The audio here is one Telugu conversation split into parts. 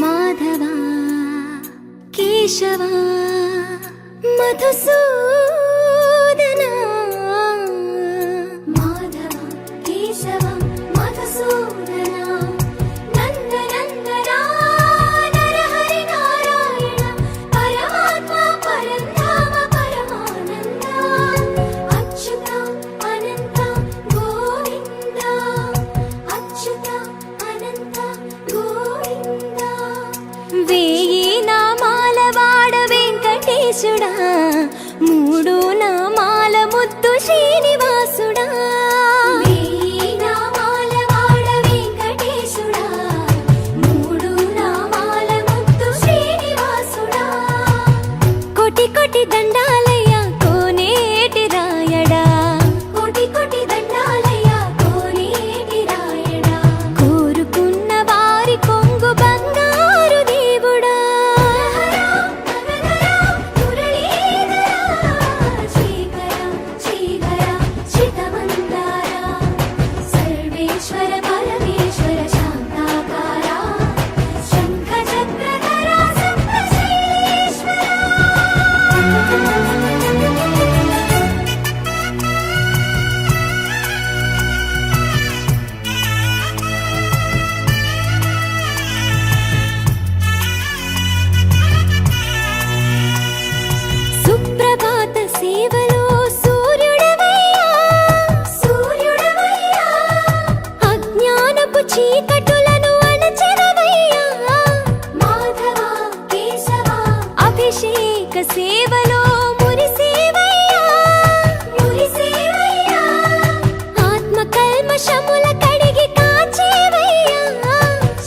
మాధవా కేశవా మధుసూదనా మాధవా కేశవా మధుసూదనా నందనందనా నరహరి నారాయణ పరమాత్మ పరంధామ పరమానంద అచ్యుత అనంత గోవింద అచ్యుత అనంత గోవింద వేయి నామాల వాడ వెంకటేశుడా మూడు నామాల ముద్దు శ్రీనివాసుడా వేయి నామాల వాడ వెంకటేశుడా మూడు నామాల ముద్దు శ్రీనివాసుడా కోటి కోటి దండాలయ్య కోనేటి రాయడా కోటి కోటి దండాలయ్య కోనేటి రాయడా కోరుకున్న వారి కొంగు బంగారు దేవుడా సర్వేశ్వర పరమేశ్వర శాంతాకారా శంఖ చక్రధరా సప్తశైలేశ్వరా సుప్రభాత సేవలో సూర్యుడవయ్యా సూర్యుడవయ్యా అజ్ఞానపు చీకటులను అణచెదవయ్యా మాధవా కేశవా అభిషేక సేవలో మురిసేవయ్యా మురిసేవయ్యా ఆత్మ కల్మషముల కడిగి కాచేవయ్యా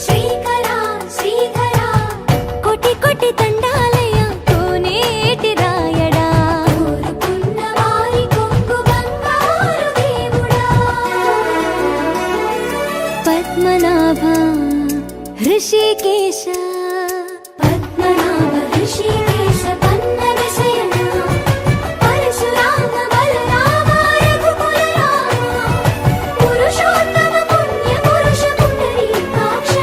శ్రీకరా శ్రీధరా కోటి కోటి దండాలయ కోనేటి రాయడా కోరుకున్న వారి కొంగు బంగారు దేవుడా పద్మనాభ హృషికేశ పద్మనాభ హృషికేశ పన్నగ శయన పరశురామ బలరామ రఘుకుల రామ పురుషోత్తమ పుణ్య పురుష పుండరీకాక్ష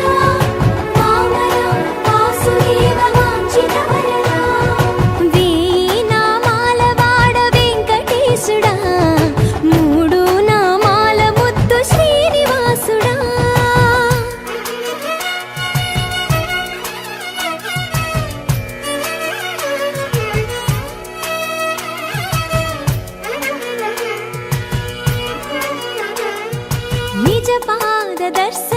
వామన వాసుదేవ వాంఛిత వరదా వేయి నామాల వాడ వెంకటేశుడా మూడు నామాల ముద్దు శ్రీనివాసుడా నిజ పాద దర్శన